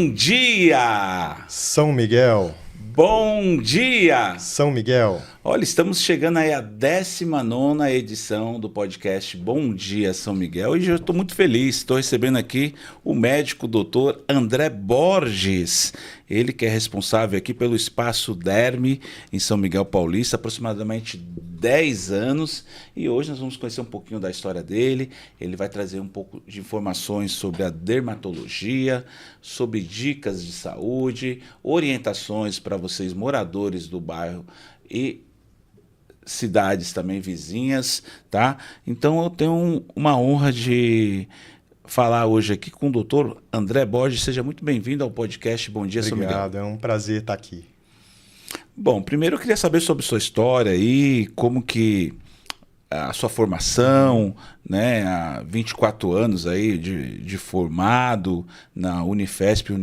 Bom dia! São Miguel. Bom dia! São Miguel. Olha, estamos chegando aí à 19ª edição do podcast Bom Dia São Miguel e eu estou muito feliz, estou recebendo aqui o médico doutor André Borges, ele que é responsável aqui pelo Espaço Derme em São Miguel Paulista, aproximadamente 10 anos, e hoje nós vamos conhecer um pouquinho da história dele. Ele vai trazer um pouco de informações sobre a dermatologia, sobre dicas de saúde, orientações para vocês moradores do bairro e cidades também vizinhas, tá? Então eu tenho uma honra de falar hoje aqui com o doutor André Borges. Seja muito bem-vindo ao podcast Bom Dia, São Miguel. Obrigado, é um prazer estar aqui. Bom, primeiro eu queria saber sobre sua história aí, como que a sua formação, né, há 24 anos aí de formado na Unifesp,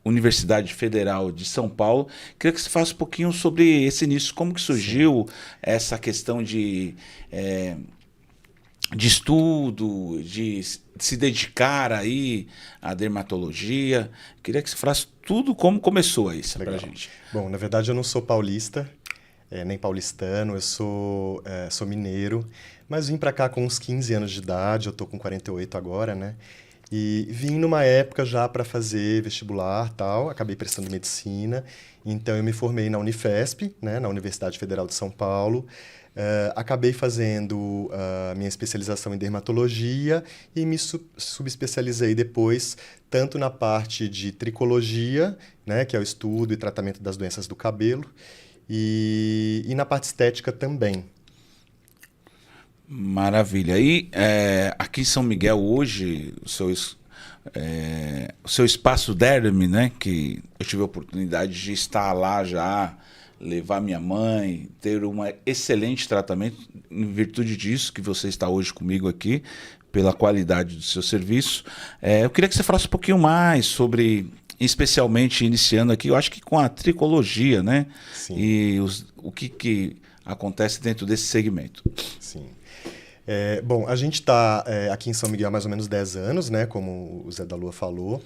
Universidade Federal de São Paulo. Queria que você falasse um pouquinho sobre esse início, como que surgiu essa questão de estudo, de se dedicar aí à dermatologia. Queria que você falasse tudo como começou isso pra gente. Bom, na verdade eu não sou paulista, nem paulistano, eu sou mineiro, mas vim para cá com uns 15 anos de idade, eu tô com 48 agora, né? E vim numa época já para fazer vestibular tal, acabei prestando medicina, então eu me formei na Unifesp, né, na Universidade Federal de São Paulo, acabei fazendo a minha especialização em dermatologia e me subespecializei depois tanto na parte de tricologia, né, que é o estudo e tratamento das doenças do cabelo, e na parte estética também. Maravilha. E aqui em São Miguel hoje, o seu espaço Derme, né, que eu tive a oportunidade de estar lá já, levar minha mãe, ter um excelente tratamento, em virtude disso que você está hoje comigo aqui, pela qualidade do seu serviço. Eu queria que você falasse um pouquinho mais sobre, especialmente iniciando aqui, eu acho que com a tricologia, né? Sim. E o que acontece dentro desse segmento. Sim. Bom, a gente está aqui em São Miguel há mais ou menos 10 anos, né, como o Zé da Lua falou,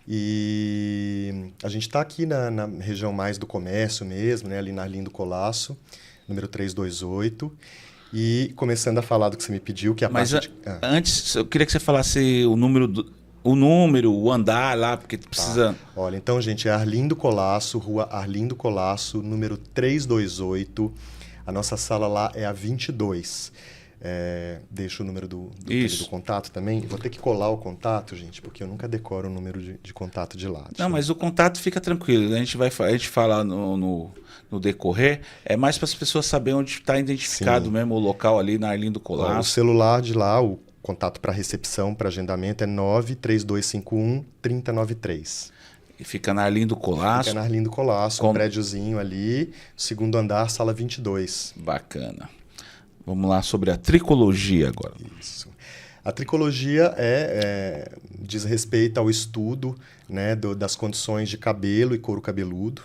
e a gente está aqui na região mais do comércio mesmo, né, ali na Arlindo Colasso, número 328, e começando a falar do que você me pediu, que é a Mas parte antes, eu queria que você falasse o número, o andar lá, porque precisa... Olha, então, gente, é Arlindo Colasso, rua Arlindo Colasso, número 328, a nossa sala lá é a 22. Deixa o número do contato também. Vou ter que colar o contato, gente, porque eu nunca decoro o número de contato de lá. Não, mas o contato fica tranquilo. A gente fala no decorrer. É mais para as pessoas saberem onde está identificado. Sim. Mesmo o local ali na Arlindo Colasso. O celular de lá, o contato para recepção, para agendamento é 93251-3093. E fica na Arlindo Colasso. Fica na Arlindo Colasso, um prédiozinho ali, segundo andar, sala 22. Bacana. Vamos lá sobre a tricologia agora. Isso. A tricologia diz respeito ao estudo, né, das condições de cabelo e couro cabeludo.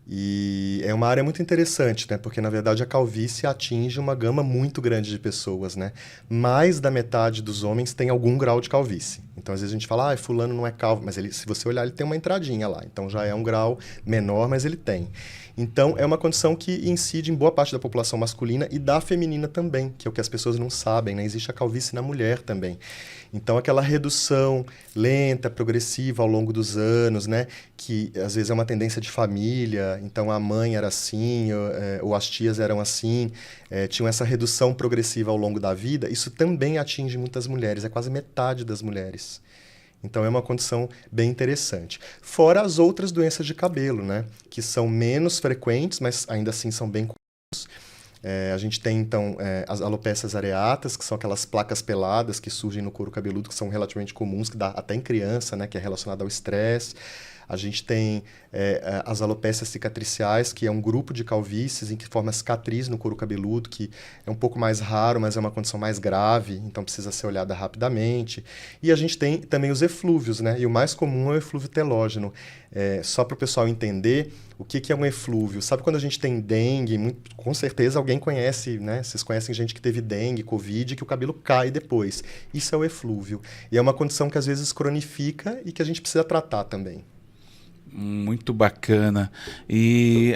E é uma área muito interessante, né, porque, na verdade, a calvície atinge uma gama muito grande de pessoas, né? Mais da metade dos homens tem algum grau de calvície. Então, às vezes a gente fala, fulano não é calvo, mas se você olhar, ele tem uma entradinha lá. Então, já é um grau menor, mas ele tem. Então, é uma condição que incide em boa parte da população masculina e da feminina também, que é o que as pessoas não sabem, né? Existe a calvície na mulher também. Então, aquela redução lenta, progressiva ao longo dos anos, né? Que às vezes é uma tendência de família, então a mãe era assim, ou as tias eram assim, tinham essa redução progressiva ao longo da vida, isso também atinge muitas mulheres, é quase metade das mulheres. Então, é uma condição bem interessante. Fora as outras doenças de cabelo, né? Que são menos frequentes, mas ainda assim são bem comuns. A gente tem, então, as alopécias areatas, que são aquelas placas peladas que surgem no couro cabeludo, que são relativamente comuns, que dá até em criança, né? Que é relacionada ao estresse. A gente tem as alopécias cicatriciais, que é um grupo de calvícies em que forma cicatriz no couro cabeludo, que é um pouco mais raro, mas é uma condição mais grave, então precisa ser olhada rapidamente. E a gente tem também os eflúvios, né? E o mais comum é o eflúvio telógeno. Só para o pessoal entender o que é um eflúvio. Sabe quando a gente tem dengue? Com certeza alguém conhece, né? Vocês conhecem gente que teve dengue, covid, que o cabelo cai depois. Isso é o eflúvio. E é uma condição que às vezes cronifica e que a gente precisa tratar também. Muito bacana. E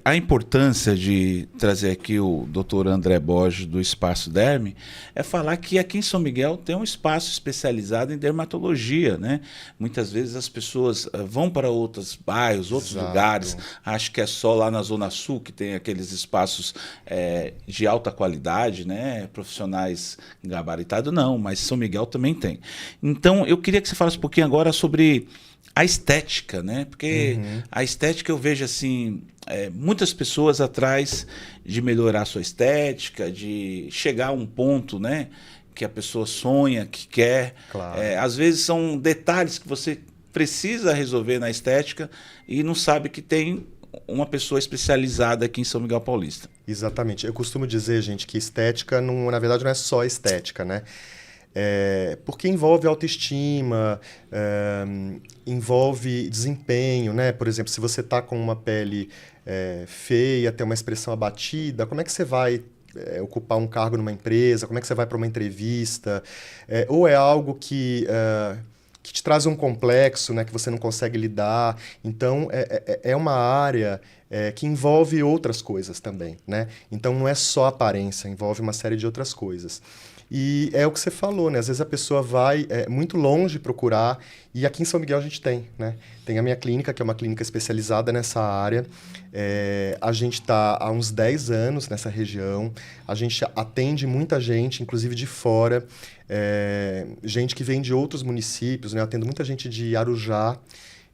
a importância de trazer aqui o Dr. André Borges do Espaço Derme é falar que aqui em São Miguel tem um espaço especializado em dermatologia, né? Muitas vezes as pessoas vão para outros bairros, outros Exato. lugares, acho que é só lá na Zona Sul que tem aqueles espaços de alta qualidade, né? Profissionais gabaritados, não, mas São Miguel também tem. Então, eu queria que você falasse um pouquinho agora sobre a estética, né? Porque a estética eu vejo assim, muitas pessoas atrás de melhorar a sua estética, de chegar a um ponto, né? Que a pessoa sonha, que quer. Claro. Às vezes são detalhes que você precisa resolver na estética e não sabe que tem uma pessoa especializada aqui em São Miguel Paulista. Exatamente. Eu costumo dizer, gente, que estética, não, na verdade, não é só estética, né? Porque envolve autoestima, envolve desempenho, né? Por exemplo, se você está com uma pele feia, tem uma expressão abatida, como é que você vai ocupar um cargo numa empresa? Como é que você vai para uma entrevista? Ou é algo que te traz um complexo, né, que você não consegue lidar. Então, é uma área que envolve outras coisas também, né? Então, não é só aparência, envolve uma série de outras coisas. E é o que você falou, né? Às vezes a pessoa vai muito longe procurar, e aqui em São Miguel a gente tem, né? Tem a minha clínica, que é uma clínica especializada nessa área. A gente está há uns 10 anos nessa região. A gente atende muita gente, inclusive de fora. Gente que vem de outros municípios, né? Eu atendo muita gente de Arujá,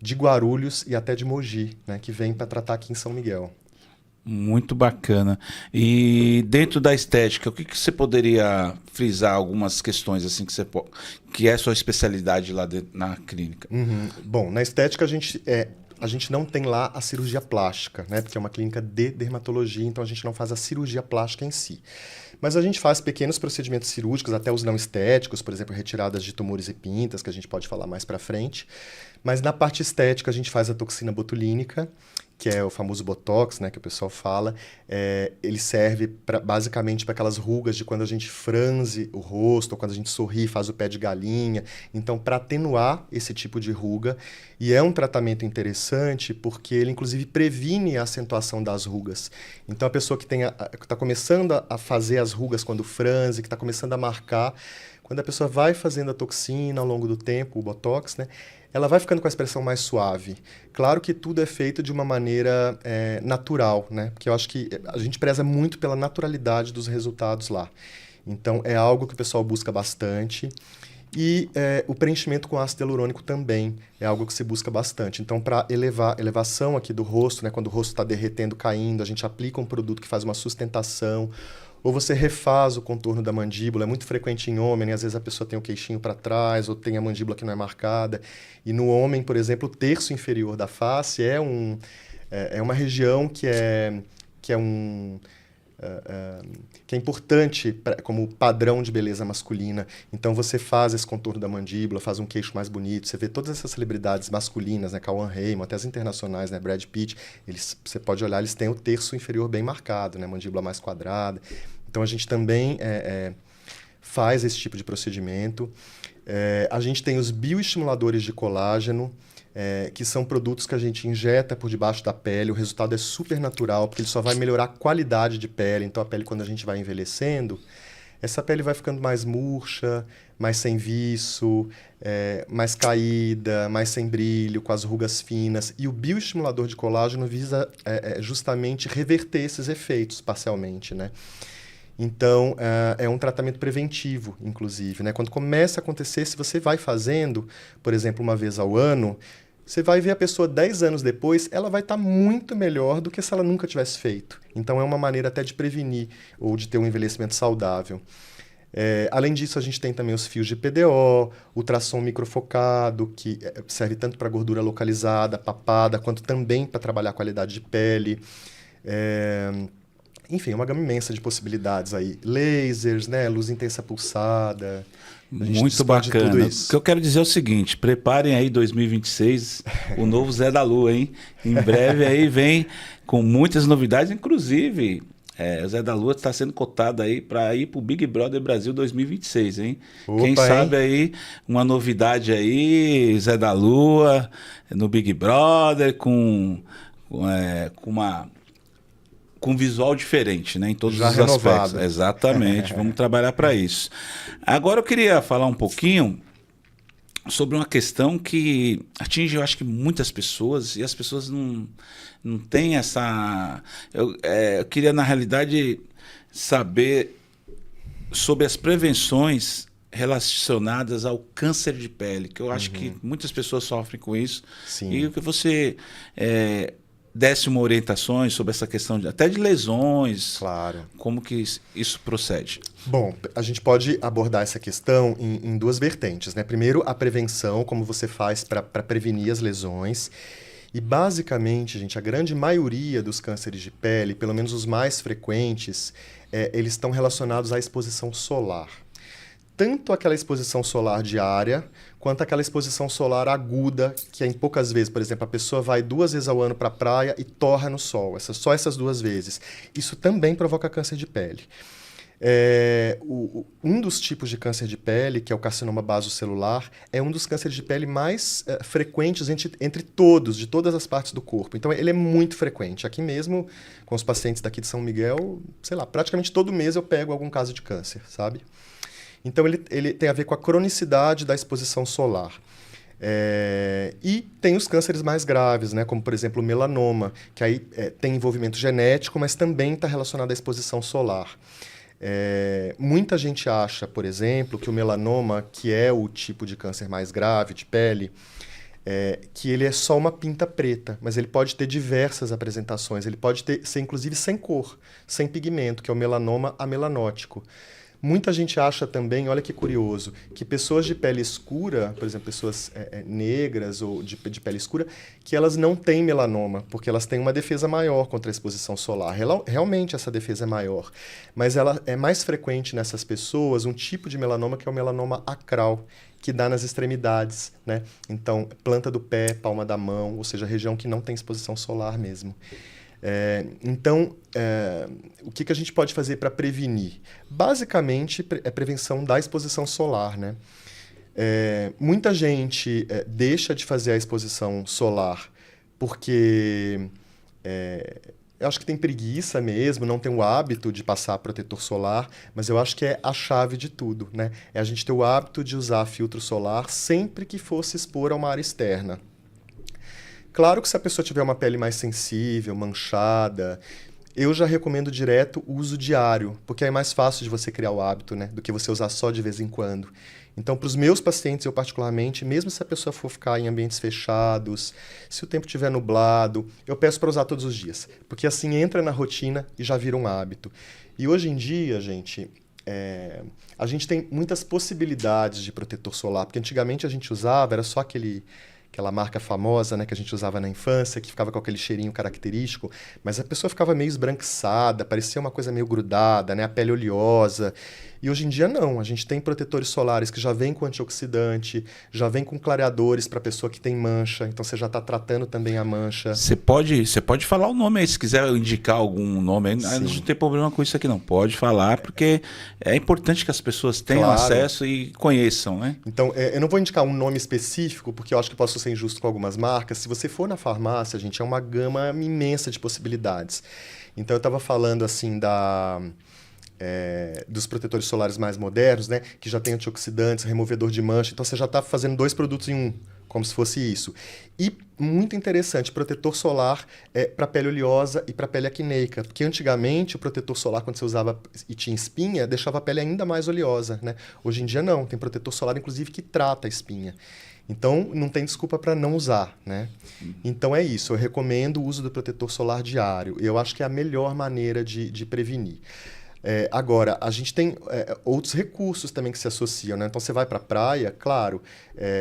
de Guarulhos e até de Mogi, né? Que vem para tratar aqui em São Miguel. Muito bacana. E dentro da estética, o que você poderia frisar algumas questões assim que é a sua especialidade lá na clínica? Bom, na estética a gente não tem lá a cirurgia plástica, né? Porque é uma clínica de dermatologia, então a gente não faz a cirurgia plástica em si. Mas a gente faz pequenos procedimentos cirúrgicos, até os não estéticos, por exemplo, retiradas de tumores e pintas, que a gente pode falar mais para frente. Mas na parte estética a gente faz a toxina botulínica, que é o famoso Botox, né, que o pessoal fala. Ele serve basicamente para aquelas rugas de quando a gente franze o rosto, ou quando a gente sorri, faz o pé de galinha. Então, para atenuar esse tipo de ruga. E é um tratamento interessante porque ele, inclusive, previne a acentuação das rugas. Então, a pessoa que está começando a fazer as rugas quando franze, que está começando a marcar, quando a pessoa vai fazendo a toxina ao longo do tempo, o Botox, né, ela vai ficando com a expressão mais suave. Claro que tudo é feito de uma maneira natural, né? Porque eu acho que a gente preza muito pela naturalidade dos resultados lá. Então, é algo que o pessoal busca bastante. E o preenchimento com ácido hialurônico também é algo que se busca bastante. Então, para elevação aqui do rosto, né? Quando o rosto está derretendo, caindo, a gente aplica um produto que faz uma sustentação. Ou você refaz o contorno da mandíbula. É muito frequente em homem, né? Às vezes a pessoa tem o queixinho para trás, ou tem a mandíbula que não é marcada. E no homem, por exemplo, o terço inferior da face é uma região que é importante como padrão de beleza masculina. Então, você faz esse contorno da mandíbula, faz um queixo mais bonito. Você vê todas essas celebridades masculinas, né? Cauã Raymond, até as internacionais, né? Brad Pitt. Você pode olhar, eles têm o terço inferior bem marcado, né? Mandíbula mais quadrada. Então, a gente também faz esse tipo de procedimento. A gente tem os bioestimuladores de colágeno, que são produtos que a gente injeta por debaixo da pele. O resultado é super natural, porque ele só vai melhorar a qualidade de pele. Então, a pele, quando a gente vai envelhecendo, essa pele vai ficando mais murcha, mais sem viço, mais caída, mais sem brilho, com as rugas finas. E o bioestimulador de colágeno visa justamente reverter esses efeitos parcialmente, né? Então, é um tratamento preventivo, inclusive, né? Quando começa a acontecer, se você vai fazendo, por exemplo, uma vez ao ano, você vai ver a pessoa 10 anos depois, ela vai estar muito melhor do que se ela nunca tivesse feito. Então, é uma maneira até de prevenir ou de ter um envelhecimento saudável. Além disso, a gente tem também os fios de PDO, ultrassom microfocado, que serve tanto para gordura localizada, papada, quanto também para trabalhar a qualidade de pele. Enfim, uma gama imensa de possibilidades aí. Lasers, né? Luz intensa pulsada. Muito bacana. Tudo isso. O que eu quero dizer é o seguinte, preparem aí 2026, o novo Zé da Lua, hein? Em breve aí vem com muitas novidades, inclusive O Zé da Lua está sendo cotado aí para ir para o Big Brother Brasil 2026, hein? Opa, Quem sabe aí uma novidade aí, Zé da Lua no Big Brother com um visual diferente, né? Em todos Já os renovado. aspectos. Exatamente. Vamos trabalhar para isso. Agora eu queria falar um pouquinho sobre uma questão que atinge, eu acho que muitas pessoas, e as pessoas não têm essa... Eu queria, na realidade, saber sobre as prevenções relacionadas ao câncer de pele, que eu acho que muitas pessoas sofrem com isso. Sim. E o que você desse uma orientação sobre essa questão até de lesões. Claro. Como que isso procede? Bom, a gente pode abordar essa questão em duas vertentes, né? Primeiro, a prevenção, como você faz para prevenir as lesões. E, basicamente, gente, a grande maioria dos cânceres de pele, pelo menos os mais frequentes, eles estão relacionados à exposição solar. Tanto aquela exposição solar diária, quanto aquela exposição solar aguda, que é em poucas vezes. Por exemplo, a pessoa vai 2 vezes ao ano para a praia e torra no sol. Só essas 2 vezes. Isso também provoca câncer de pele. Um dos tipos de câncer de pele, que é o carcinoma basocelular, é um dos cânceres de pele mais frequentes entre todos, de todas as partes do corpo. Então, ele é muito frequente. Aqui mesmo, com os pacientes daqui de São Miguel, sei lá, praticamente todo mês eu pego algum caso de câncer, sabe? Então, ele tem a ver com a cronicidade da exposição solar. E tem os cânceres mais graves, né? Como, por exemplo, o melanoma, que aí tem envolvimento genético, mas também está relacionado à exposição solar. Muita gente acha, por exemplo, que o melanoma, que é o tipo de câncer mais grave de pele, que ele é só uma pinta preta, mas ele pode ter diversas apresentações. Ele pode ser, inclusive, sem cor, sem pigmento, que é o melanoma amelanótico. Muita gente acha também, olha que curioso, que pessoas de pele escura, por exemplo, pessoas negras ou de pele escura, que elas não têm melanoma, porque elas têm uma defesa maior contra a exposição solar. Realmente essa defesa é maior, mas ela é mais frequente nessas pessoas um tipo de melanoma que é o melanoma acral, que dá nas extremidades, né? Então, planta do pé, palma da mão, ou seja, região que não tem exposição solar mesmo. Então, o que a gente pode fazer para prevenir? Basicamente, é prevenção da exposição solar, né? Muita gente deixa de fazer a exposição solar porque eu acho que tem preguiça mesmo, não tem o hábito de passar protetor solar, mas eu acho que é a chave de tudo, né? É a gente ter o hábito de usar filtro solar sempre que for se expor a uma área externa. Claro que se a pessoa tiver uma pele mais sensível, manchada, eu já recomendo direto o uso diário, porque é mais fácil de você criar o hábito, né, do que você usar só de vez em quando. Então, para os meus pacientes, eu particularmente, mesmo se a pessoa for ficar em ambientes fechados, se o tempo estiver nublado, eu peço para usar todos os dias, porque assim entra na rotina e já vira um hábito. E hoje em dia, gente, a gente tem muitas possibilidades de protetor solar, porque antigamente a gente usava, era só aquela marca famosa, né, que a gente usava na infância, que ficava com aquele cheirinho característico, mas a pessoa ficava meio esbranquiçada, parecia uma coisa meio grudada, né, a pele oleosa. E hoje em dia não, a gente tem protetores solares que já vêm com antioxidante, já vem com clareadores para a pessoa que tem mancha, então você já está tratando também a mancha. Você pode falar o nome aí, se quiser indicar algum nome aí, não tem problema com isso aqui não, pode falar, porque é importante que as pessoas tenham acesso e conheçam, né? Então, eu não vou indicar um nome específico, porque eu acho que posso ser injusto com algumas marcas. Se você for na farmácia, gente, é uma gama imensa de possibilidades. Então, eu estava falando assim dos protetores solares mais modernos, né, que já tem antioxidantes, removedor de mancha, então você já está fazendo 2 produtos em um, como se fosse isso. E muito interessante, protetor solar para pele oleosa e para pele acneica, porque antigamente o protetor solar, quando você usava e tinha espinha, deixava a pele ainda mais oleosa, né? Hoje em dia não, tem protetor solar inclusive que trata a espinha. Então, não tem desculpa para não usar, né? Então, é isso. Eu recomendo o uso do protetor solar diário. Eu acho que é a melhor maneira de prevenir. Agora, a gente tem outros recursos também que se associam, né? Então, você vai para a praia, claro,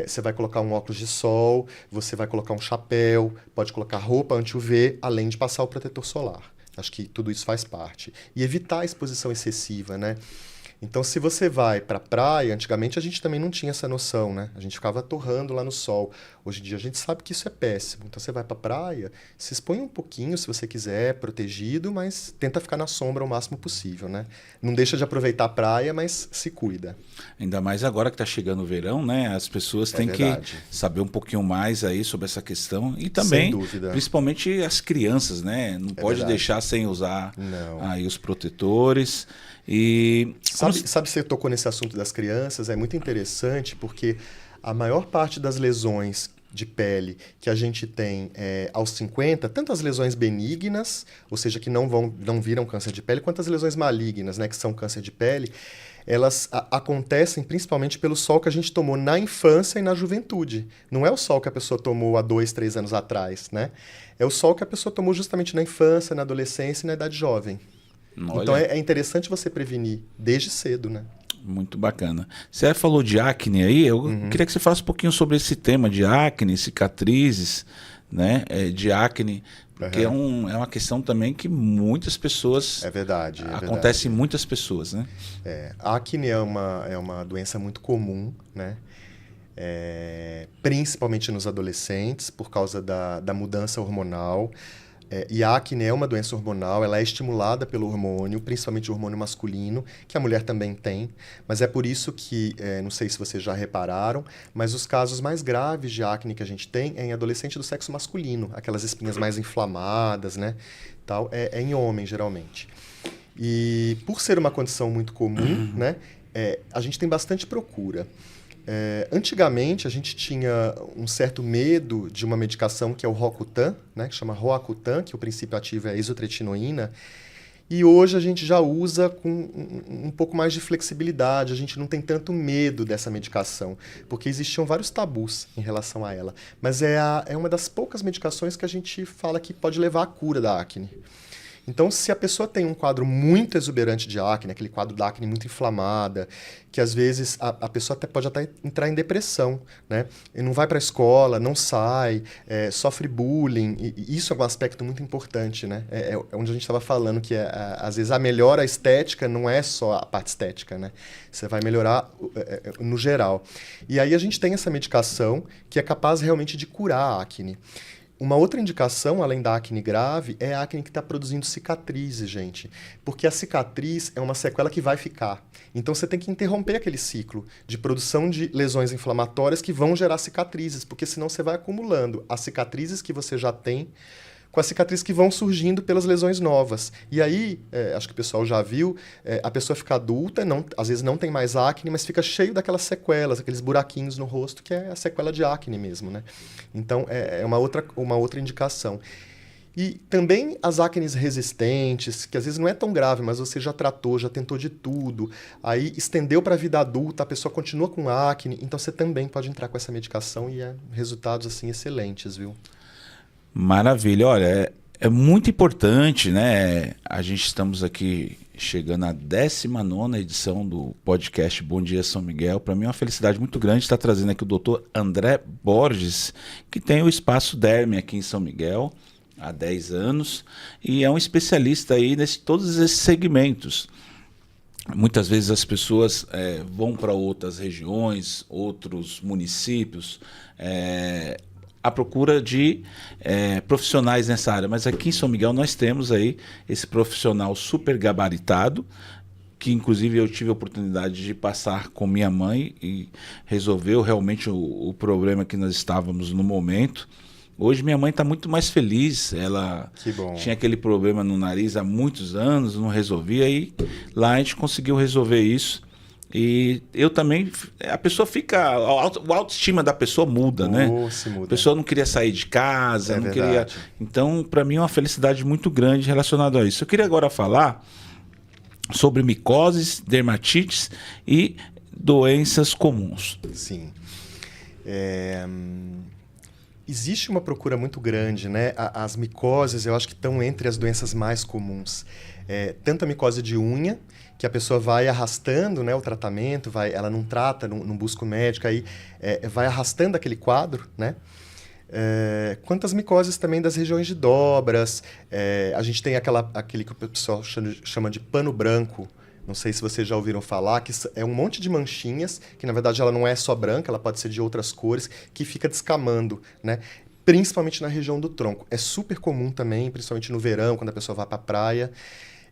você vai colocar um óculos de sol, você vai colocar um chapéu, pode colocar roupa anti-UV, além de passar o protetor solar. Acho que tudo isso faz parte. E evitar a exposição excessiva, né? Então, se você vai para a praia, antigamente a gente também não tinha essa noção, né? A gente ficava torrando lá no sol. Hoje em dia a gente sabe que isso é péssimo. Então você vai para a praia, se expõe um pouquinho se você quiser, protegido, mas tenta ficar na sombra o máximo possível, né? Não deixa de aproveitar a praia, mas se cuida. Ainda mais agora que está chegando o verão, né? As pessoas têm que saber um pouquinho mais aí sobre essa questão. E também, sem dúvida, principalmente as crianças, né? Não pode deixar sem usar aí os protetores. E sabe, você tocou nesse assunto das crianças, é muito interessante porque a maior parte das lesões de pele que a gente tem aos 50, tanto as lesões benignas, ou seja, que não viram câncer de pele, quanto as lesões malignas, né, que são câncer de pele, elas acontecem principalmente pelo sol que a gente tomou na infância e na juventude. Não é o sol que a pessoa tomou há 2, 3 anos atrás, né? É o sol que a pessoa tomou justamente na infância, na adolescência e na idade jovem. Olha. Então é interessante você prevenir desde cedo, né? Muito bacana. Você falou de acne aí, eu queria que você falasse um pouquinho sobre esse tema de acne, cicatrizes, né? De acne, porque é uma questão também que muitas pessoas... É verdade. Acontece em muitas pessoas, né? A acne é uma doença muito comum, né? Principalmente nos adolescentes, por causa da mudança hormonal. E a acne é uma doença hormonal, ela é estimulada pelo hormônio, principalmente o hormônio masculino, que a mulher também tem. Mas é por isso que, não sei se vocês já repararam, mas os casos mais graves de acne que a gente tem é em adolescente do sexo masculino, aquelas espinhas mais inflamadas, né? Tal, é em homem, geralmente. E por ser uma condição muito comum, né, a gente tem bastante procura. Antigamente, a gente tinha um certo medo de uma medicação que é o Roacutan, né, que chama Roacutan, que o princípio ativo é a isotretinoína, e hoje a gente já usa com um pouco mais de flexibilidade, a gente não tem tanto medo dessa medicação, porque existiam vários tabus em relação a ela. Mas é uma das poucas medicações que a gente fala que pode levar à cura da acne. Então, se a pessoa tem um quadro muito exuberante de acne, aquele quadro da acne muito inflamada, que às vezes a pessoa pode até entrar em depressão, né? E não vai para a escola, não sai, sofre bullying, e isso é um aspecto muito importante, né? É onde a gente estava falando que às vezes a melhora estética não é só a parte estética, né? Você vai melhorar no geral. E aí a gente tem essa medicação que é capaz realmente de curar a acne. Uma outra indicação, além da acne grave, é a acne que está produzindo cicatrizes, gente. Porque a cicatriz é uma sequela que vai ficar. Então você tem que interromper aquele ciclo de produção de lesões inflamatórias que vão gerar cicatrizes, porque senão você vai acumulando as cicatrizes que você já tem com as cicatrizes que vão surgindo pelas lesões novas. E aí, acho que o pessoal já viu, a pessoa fica adulta, às vezes não tem mais acne, mas fica cheio daquelas sequelas, aqueles buraquinhos no rosto, que é a sequela de acne mesmo, né? Então, é uma outra indicação. E também as acnes resistentes, que às vezes não é tão grave, mas você já tratou, já tentou de tudo, aí estendeu para a vida adulta, a pessoa continua com acne, então você também pode entrar com essa medicação e resultados assim excelentes, viu? Maravilha. Olha, é muito importante, né? A gente estamos aqui chegando à 19ª edição do podcast Bom Dia São Miguel. Para mim é uma felicidade muito grande estar trazendo aqui o Dr. André Borges, que tem o Espaço Derme aqui em São Miguel há 10 anos e é um especialista aí todos esses segmentos. Muitas vezes as pessoas vão para outras regiões, outros municípios, à procura de profissionais nessa área. Mas aqui em São Miguel nós temos aí esse profissional super gabaritado, que inclusive eu tive a oportunidade de passar com minha mãe e resolveu realmente o problema que nós estávamos no momento. Hoje minha mãe está muito mais feliz, ela tinha aquele problema no nariz há muitos anos, não resolvia, e lá a gente conseguiu resolver isso. E eu também, a pessoa fica, a autoestima da pessoa muda, né? Se muda. A pessoa não queria sair de casa, não queria. Então, para mim é uma felicidade muito grande relacionada a isso. Eu queria agora falar sobre micoses, dermatites e doenças comuns. Sim. Existe uma procura muito grande, né? As micoses, eu acho que estão entre as doenças mais comuns. Tanto a micose de unha, que a pessoa vai arrastando, né, o tratamento, ela não trata, não busca o médico, aí vai arrastando aquele quadro, né? Quanto as micoses também das regiões de dobras, a gente tem aquele que o pessoal chama de pano branco, Não sei se vocês já ouviram falar, que é um monte de manchinhas, que na verdade ela não é só branca, ela pode ser de outras cores, que fica descamando, né? Principalmente na região do tronco. É super comum também, principalmente no verão, quando a pessoa vai para a praia.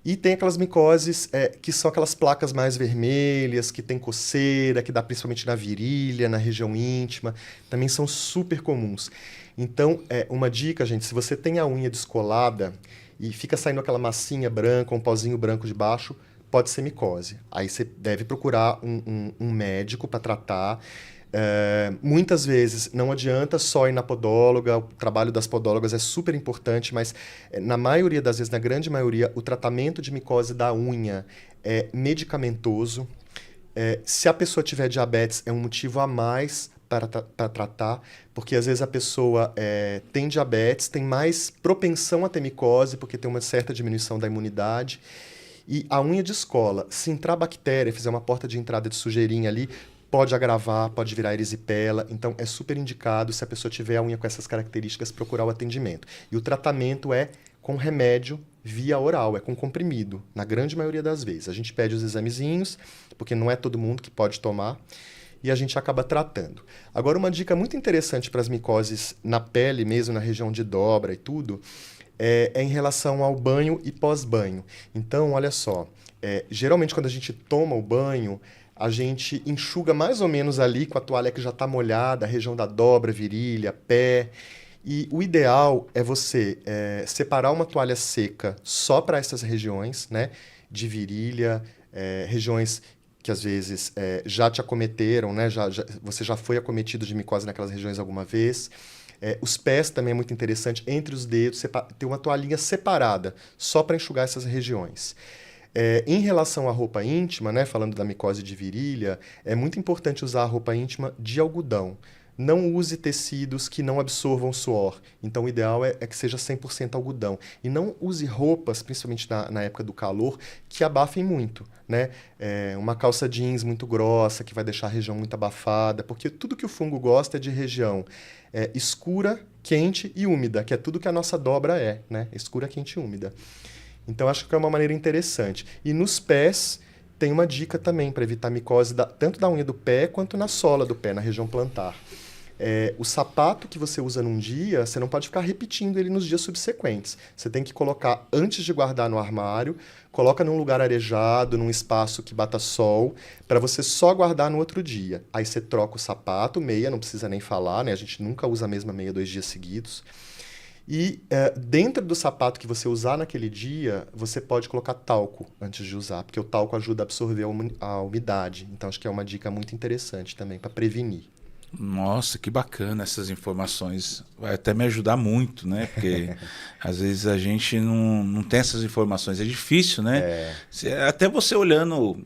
E tem aquelas micoses que são aquelas placas mais vermelhas, que tem coceira, que dá principalmente na virilha, na região íntima. Também são super comuns. Então, uma dica, gente, se você tem a unha descolada e fica saindo aquela massinha branca, um pozinho branco de baixo, pode ser micose. Aí você deve procurar um médico para tratar. Muitas vezes não adianta só ir na podóloga, o trabalho das podólogas é super importante, mas na maioria das vezes, na grande maioria, o tratamento de micose da unha é medicamentoso. Se a pessoa tiver diabetes, é um motivo a mais para tratar, porque às vezes a pessoa tem diabetes, tem mais propensão a ter micose, porque tem uma certa diminuição da imunidade. E a unha descola, se entrar bactéria, fizer uma porta de entrada de sujeirinha ali, pode agravar, pode virar erisipela. Então, é super indicado, se a pessoa tiver a unha com essas características, procurar o atendimento. E o tratamento é com remédio via oral, é com comprimido, na grande maioria das vezes. A gente pede os examezinhos, porque não é todo mundo que pode tomar, e a gente acaba tratando. Agora, uma dica muito interessante para as micoses na pele mesmo, na região de dobra e tudo, é em relação ao banho e pós-banho. Então, olha só, geralmente quando a gente toma o banho, a gente enxuga mais ou menos ali com a toalha que já está molhada, a região da dobra, virilha, pé. E o ideal é você separar uma toalha seca só para essas regiões, né? De virilha, regiões que às vezes já te acometeram, né? Você já foi acometido de micose naquelas regiões alguma vez. Os pés também é muito interessante, entre os dedos, ter uma toalhinha separada, só para enxugar essas regiões. Em relação à roupa íntima, né, falando da micose de virilha, é muito importante usar a roupa íntima de algodão. Não use tecidos que não absorvam suor. Então, o ideal é que seja 100% algodão. E não use roupas, principalmente na época do calor, que abafem muito, né? Uma calça jeans muito grossa, que vai deixar a região muito abafada, porque tudo que o fungo gosta é de região escura, quente e úmida, que é tudo que a nossa dobra né? Escura, quente e úmida. Então, acho que é uma maneira interessante. E nos pés, tem uma dica também para evitar micose tanto da unha do pé quanto na sola do pé, na região plantar. O sapato que você usa num dia, você não pode ficar repetindo ele nos dias subsequentes. Você tem que colocar antes de guardar no armário, coloca num lugar arejado, num espaço que bata sol, para você só guardar no outro dia. Aí você troca o sapato, meia, não precisa nem falar, né? A gente nunca usa a mesma meia 2 dias seguidos. E dentro do sapato que você usar naquele dia, você pode colocar talco antes de usar, porque o talco ajuda a absorver a umidade. Então, acho que é uma dica muito interessante também para prevenir. Nossa, que bacana essas informações. Vai até me ajudar muito, né? Porque às vezes a gente não tem essas informações. É difícil, né? Até você olhando...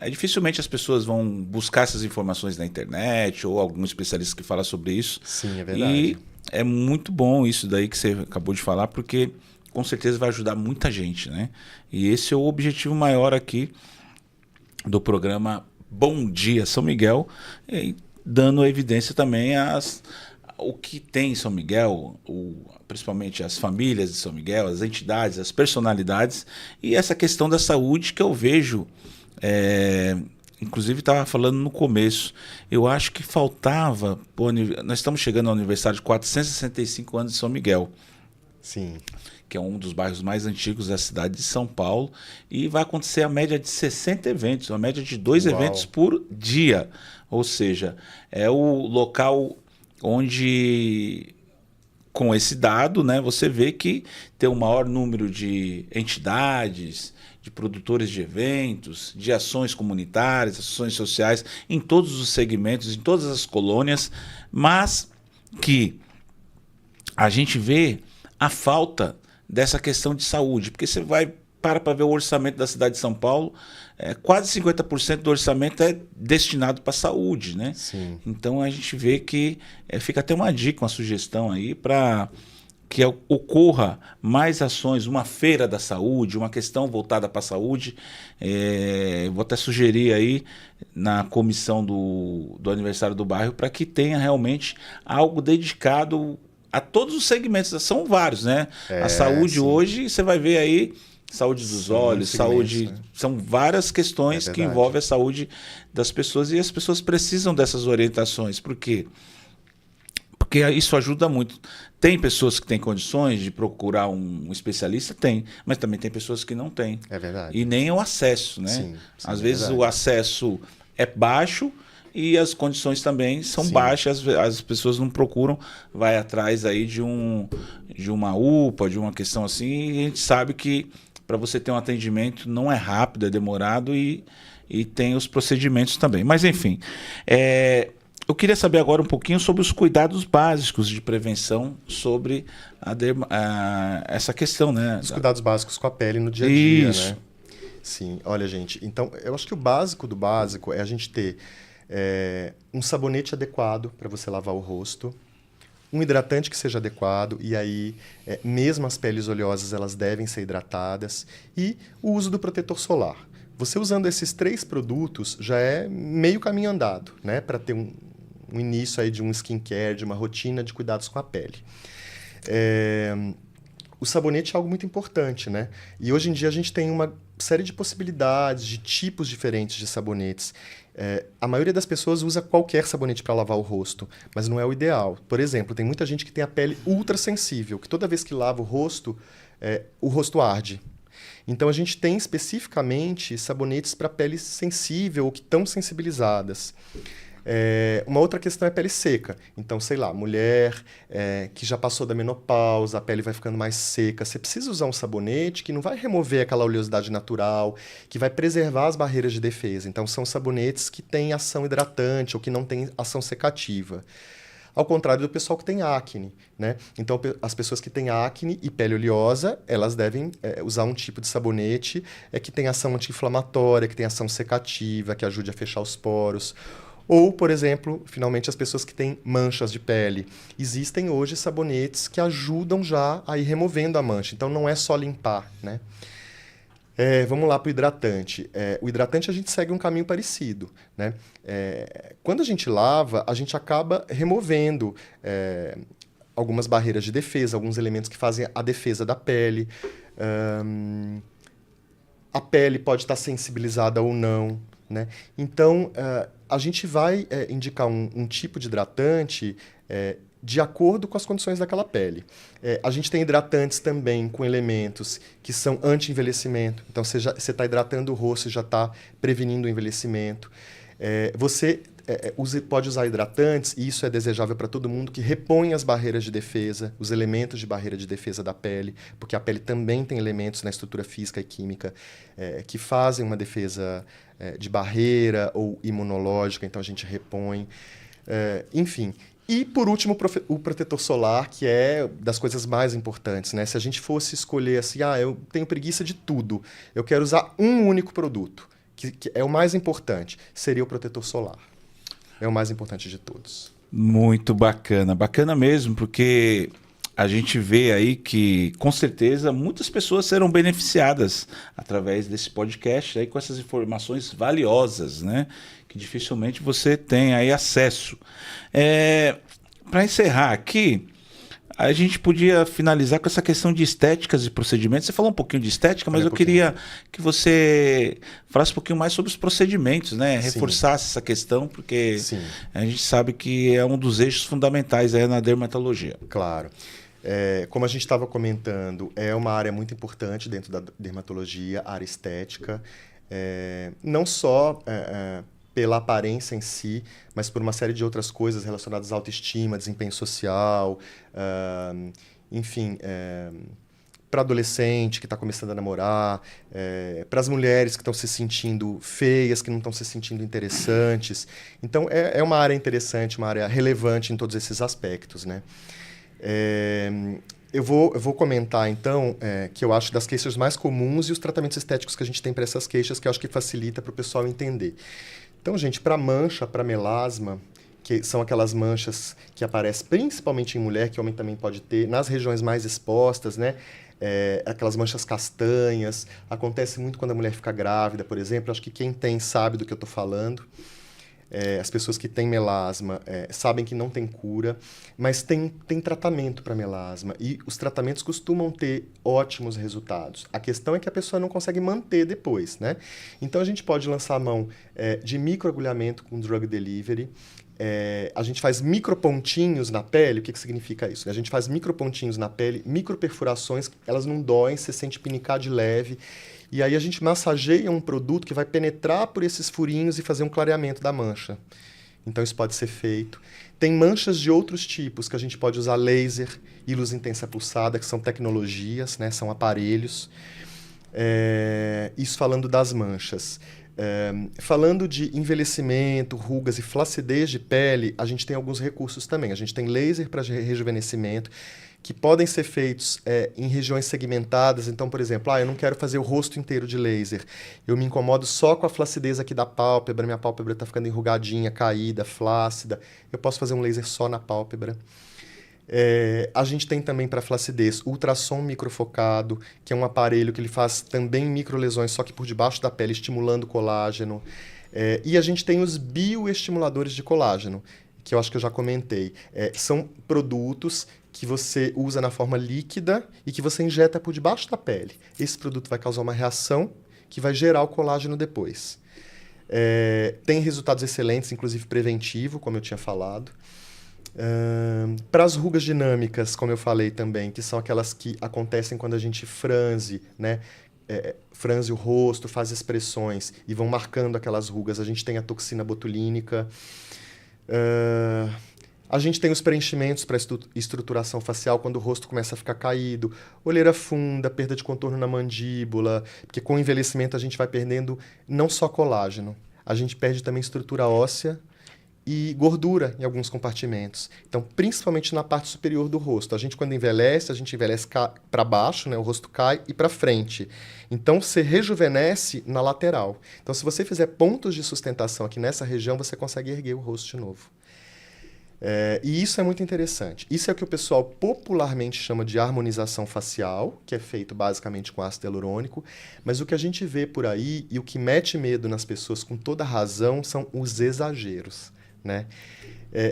dificilmente as pessoas vão buscar essas informações na internet ou algum especialista que fala sobre isso. Sim, é verdade. E é muito bom isso daí que você acabou de falar, porque com certeza vai ajudar muita gente, né? E esse é o objetivo maior aqui do programa Bom Dia São Miguel, dando evidência também o que tem em São Miguel, principalmente as famílias de São Miguel, as entidades, as personalidades, e essa questão da saúde que eu vejo... inclusive estava falando no começo, eu acho que faltava, nós estamos chegando ao aniversário de 465 anos de São Miguel. Sim. Que é um dos bairros mais antigos da cidade de São Paulo, e vai acontecer a média de 60 eventos, uma média de 2 eventos por dia, ou seja, é o local onde, com esse dado, né, você vê que tem o maior número de entidades, de produtores de eventos, de ações comunitárias, ações sociais, em todos os segmentos, em todas as colônias, mas que a gente vê a falta dessa questão de saúde, porque você vai para ver o orçamento da cidade de São Paulo, quase 50% do orçamento é destinado para a saúde, né? Sim. Então a gente vê que fica até uma dica, uma sugestão aí para que ocorra mais ações, uma feira da saúde, uma questão voltada para a saúde. Vou até sugerir aí na comissão do aniversário do bairro para que tenha realmente algo dedicado a todos os segmentos. São vários, né? A saúde sim. Hoje, você vai ver aí, saúde dos Sim, olhos, segmentos, saúde... né? São várias questões que verdade. envolvem a saúde das pessoas e as pessoas precisam dessas orientações. Por quê? Porque isso ajuda muito. Tem pessoas que têm condições de procurar um especialista? Tem, mas também tem pessoas que não têm. É verdade. E nem o acesso, né? Sim, Às é vezes o verdade. acesso é baixo e as condições também são Sim. baixas, as pessoas não procuram, vai atrás aí de uma UPA, de uma questão assim, e a gente sabe que para você ter um atendimento não é rápido, é demorado e tem os procedimentos também. Mas enfim, eu queria saber agora um pouquinho sobre os cuidados básicos de prevenção sobre essa questão, né? Os cuidados básicos com a pele no dia a dia, Isso. né? Sim, olha, gente, então eu acho que o básico do básico é a gente ter um sabonete adequado para você lavar o rosto, um hidratante que seja adequado, e aí mesmo as peles oleosas elas devem ser hidratadas, e o uso do protetor solar. Você usando esses 3 produtos já é meio caminho andado, né? Para ter um início aí de um skincare, de uma rotina de cuidados com a pele. O sabonete é algo muito importante, né? E hoje em dia a gente tem uma série de possibilidades, de tipos diferentes de sabonetes. A maioria das pessoas usa qualquer sabonete para lavar o rosto, mas não é o ideal. Por exemplo, tem muita gente que tem a pele ultra sensível, que toda vez que lava o rosto arde. Então a gente tem especificamente sabonetes para pele sensível ou que estão sensibilizadas. Uma outra questão é a pele seca. Então, sei lá, mulher que já passou da menopausa, a pele vai ficando mais seca. Você precisa usar um sabonete que não vai remover aquela oleosidade natural, que vai preservar as barreiras de defesa. Então, são sabonetes que têm ação hidratante ou que não têm ação secativa. Ao contrário do pessoal que tem acne, né? Então, as pessoas que têm acne e pele oleosa, elas devem usar um tipo de sabonete que tem ação anti-inflamatória, que tem ação secativa, que ajude a fechar os poros. Ou, por exemplo, finalmente, as pessoas que têm manchas de pele. Existem hoje sabonetes que ajudam já a ir removendo a mancha. Então, não é só limpar, né? Vamos lá para o hidratante. O hidratante a gente segue um caminho parecido, né? Quando a gente lava, a gente acaba removendo algumas barreiras de defesa, alguns elementos que fazem a defesa da pele. A pele pode estar sensibilizada ou não, né? Então, a gente vai indicar um tipo de hidratante de acordo com as condições daquela pele. A gente tem hidratantes também com elementos que são anti-envelhecimento. Então, você está hidratando o rosto e já está prevenindo o envelhecimento. Você pode usar hidratantes, e isso é desejável para todo mundo, que repõem as barreiras de defesa, os elementos de barreira de defesa da pele, porque a pele também tem elementos na estrutura física e química que fazem uma defesa de barreira ou imunológica, então a gente repõe. Enfim. E, por último, o protetor solar, que é das coisas mais importantes, né? Se a gente fosse escolher assim, eu tenho preguiça de tudo, eu quero usar um único produto, que é o mais importante, seria o protetor solar. É o mais importante de todos. Muito bacana. Bacana mesmo, porque a gente vê aí que, com certeza, muitas pessoas serão beneficiadas através desse podcast aí com essas informações valiosas, né? Que dificilmente você tem aí acesso. Para encerrar aqui, a gente podia finalizar com essa questão de estéticas e procedimentos. Você falou um pouquinho de estética, mas eu queria que você falasse um pouquinho mais sobre os procedimentos, né? Sim. Reforçasse essa questão, porque Sim. a gente sabe que é um dos eixos fundamentais aí na dermatologia. Claro. Como a gente estava comentando, é uma área muito importante dentro da dermatologia, a área estética. Não só pela aparência em si, mas por uma série de outras coisas relacionadas à autoestima, desempenho social, enfim, para adolescente que está começando a namorar, para as mulheres que estão se sentindo feias, que não estão se sentindo interessantes. Então, é uma área interessante, uma área relevante em todos esses aspectos, né? Eu vou comentar, então, que eu acho das queixas mais comuns e os tratamentos estéticos que a gente tem para essas queixas, que eu acho que facilita para o pessoal entender. Então, gente, para mancha, para melasma, que são aquelas manchas que aparecem principalmente em mulher, que homem também pode ter, nas regiões mais expostas, né? Aquelas manchas castanhas, acontece muito quando a mulher fica grávida, por exemplo. Acho que quem tem sabe do que eu estou falando. as pessoas que têm melasma sabem que não tem cura, mas tem tratamento para melasma e os tratamentos costumam ter ótimos resultados. A questão é que a pessoa não consegue manter depois, né? Então a gente pode lançar a mão de microagulhamento com drug delivery. A gente faz micropontinhos na pele. O que significa isso? A gente faz micropontinhos na pele, microperfurações, elas não doem, você sente pinicar de leve. E aí a gente massageia um produto que vai penetrar por esses furinhos e fazer um clareamento da mancha. Então isso pode ser feito. Tem manchas de outros tipos que a gente pode usar laser e luz intensa pulsada, que são tecnologias, né? São aparelhos. Isso falando das manchas. Falando de envelhecimento, rugas e flacidez de pele, a gente tem alguns recursos também. A gente tem laser para rejuvenescimento, que podem ser feitos em regiões segmentadas. Então, por exemplo, eu não quero fazer o rosto inteiro de laser. Eu me incomodo só com a flacidez aqui da pálpebra, minha pálpebra está ficando enrugadinha, caída, flácida. Eu posso fazer um laser só na pálpebra. A gente tem também para flacidez ultrassom microfocado, que é um aparelho que ele faz também microlesões, só que por debaixo da pele, estimulando o colágeno. E a gente tem os bioestimuladores de colágeno, que eu acho que eu já comentei. São produtos que você usa na forma líquida e que você injeta por debaixo da pele. Esse produto vai causar uma reação que vai gerar o colágeno depois. Tem resultados excelentes, inclusive preventivo, como eu tinha falado. Para as rugas dinâmicas, como eu falei também, que são aquelas que acontecem quando a gente franze, né? Franze o rosto, faz expressões e vão marcando aquelas rugas. A gente tem a toxina botulínica. A gente tem os preenchimentos para estruturação facial quando o rosto começa a ficar caído, olheira funda, perda de contorno na mandíbula, porque com o envelhecimento a gente vai perdendo não só colágeno, a gente perde também estrutura óssea e gordura em alguns compartimentos. Então, principalmente na parte superior do rosto. A gente, quando envelhece, a gente envelhece para baixo, né? O rosto cai, e para frente. Então, você rejuvenesce na lateral. Então, se você fizer pontos de sustentação aqui nessa região, você consegue erguer o rosto de novo. E isso é muito interessante. Isso é o que o pessoal popularmente chama de harmonização facial, que é feito basicamente com ácido hialurônico, mas o que a gente vê por aí e o que mete medo nas pessoas com toda razão são os exageros, né?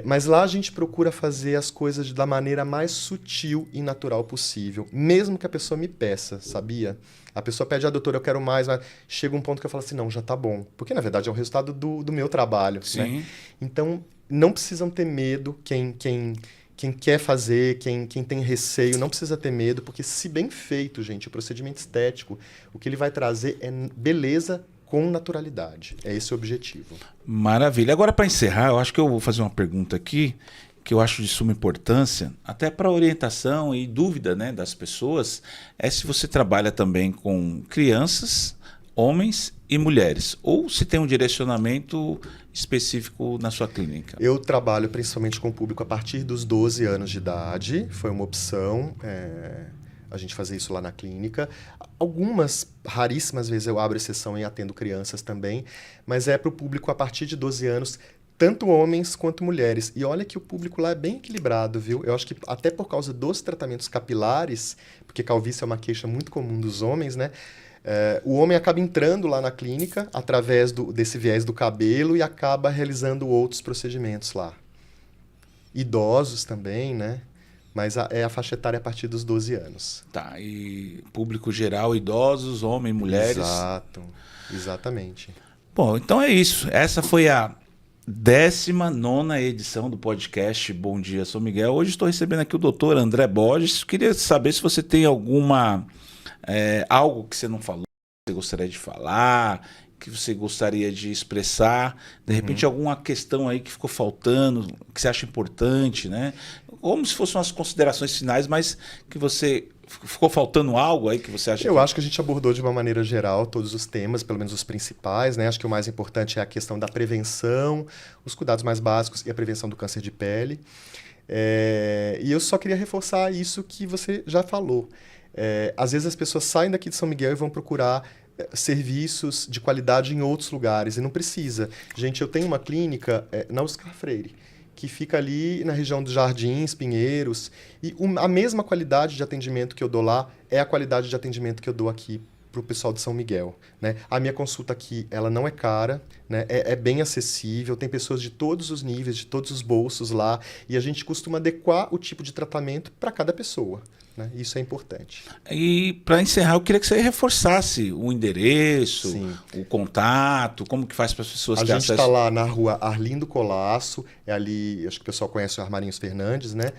Mas lá a gente procura fazer as coisas da maneira mais sutil e natural possível, mesmo que a pessoa me peça, sabia? A pessoa pede, doutora, eu quero mais, mas chega um ponto que eu falo assim, não, já tá bom. Porque, na verdade, é o resultado do meu trabalho. Sim. Né? Então, não precisam ter medo quem quer fazer, quem tem receio, não precisa ter medo, porque se bem feito, gente, o procedimento estético, o que ele vai trazer é beleza com naturalidade. É esse o objetivo. Maravilha. Agora, para encerrar, eu acho que eu vou fazer uma pergunta aqui, que eu acho de suma importância, até para orientação e dúvida, né, das pessoas, é se você trabalha também com crianças, homens e mulheres, ou se tem um direcionamento específico na sua clínica. Eu trabalho principalmente com o público a partir dos 12 anos de idade, foi uma opção a gente fazer isso lá na clínica. Algumas, raríssimas vezes eu abro exceção e atendo crianças também, mas é para o público a partir de 12 anos, tanto homens quanto mulheres. E olha que o público lá é bem equilibrado, viu? Eu acho que até por causa dos tratamentos capilares, porque calvície é uma queixa muito comum dos homens, né? O homem acaba entrando lá na clínica através desse viés do cabelo e acaba realizando outros procedimentos lá. Idosos também, né? Mas é a faixa etária a partir dos 12 anos. Tá, e público geral, idosos, homens, mulheres. Exato, exatamente. Bom, então é isso. Essa foi a 19ª edição do podcast Bom Dia São Miguel. Hoje estou recebendo aqui o Dr. André Borges. Queria saber se você tem algo que você não falou, que você gostaria de falar, que você gostaria de expressar, de repente alguma questão aí que ficou faltando, que você acha importante, né? Como se fossem umas considerações finais, mas que você ficou faltando algo aí que você acha? Eu acho que a gente abordou de uma maneira geral todos os temas, pelo menos os principais, né? Acho que o mais importante é a questão da prevenção, os cuidados mais básicos e a prevenção do câncer de pele. E eu só queria reforçar isso que você já falou. Às vezes as pessoas saem daqui de São Miguel e vão procurar serviços de qualidade em outros lugares, e não precisa. Gente, eu tenho uma clínica na Oscar Freire, que fica ali na região dos Jardins, Pinheiros, e a mesma qualidade de atendimento que eu dou lá é a qualidade de atendimento que eu dou aqui para o pessoal de São Miguel, né? A minha consulta aqui, ela não é cara, né? É bem acessível, tem pessoas de todos os níveis, de todos os bolsos lá, e a gente costuma adequar o tipo de tratamento para cada pessoa, né? Isso é importante. E para encerrar, eu queria que você reforçasse o endereço, Sim. o contato, como que faz para as pessoas A que gente está acessam. lá na rua Arlindo Colasso, é ali, acho que o pessoal conhece o Armarinhos Fernandes, né?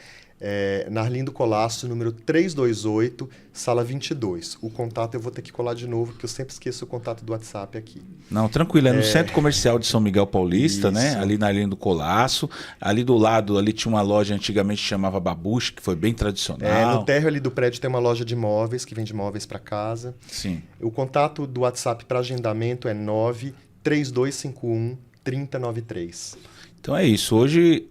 Na Arlindo Colasso, número 328, sala 22. O contato eu vou ter que colar de novo, porque eu sempre esqueço o contato do WhatsApp aqui. Não, tranquilo, é no Centro Comercial de São Miguel Paulista, Isso. né? Ali na linha do Colasso. Ali do lado, ali tinha uma loja antigamente que chamava Babuche, que foi bem tradicional. No térreo ali do prédio tem uma loja de móveis, que vende móveis para casa. Sim. O contato do WhatsApp para agendamento é 93251-3093. Então é isso. Hoje,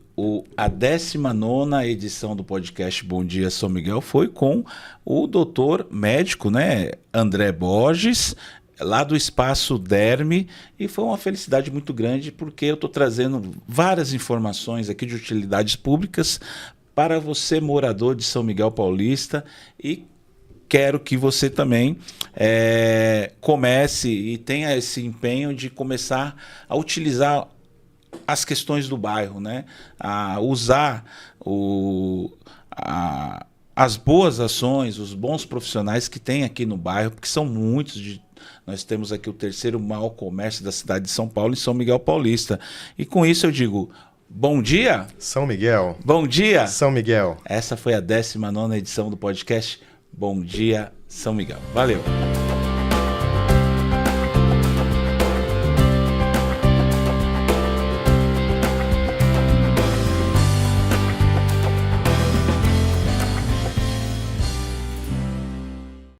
a 19ª edição do podcast Bom Dia São Miguel foi com o doutor médico, né, André Borges, lá do Espaço Derme, e foi uma felicidade muito grande porque eu estou trazendo várias informações aqui de utilidades públicas para você, morador de São Miguel Paulista, e quero que você também comece e tenha esse empenho de começar a utilizar as questões do bairro, né? A usar as boas ações, os bons profissionais que tem aqui no bairro, porque são muitos. Nós temos aqui o terceiro maior comércio da cidade de São Paulo, em São Miguel Paulista. E com isso eu digo, bom dia! São Miguel. Bom dia! São Miguel. Essa foi a 19ª edição do podcast Bom Dia São Miguel. Valeu!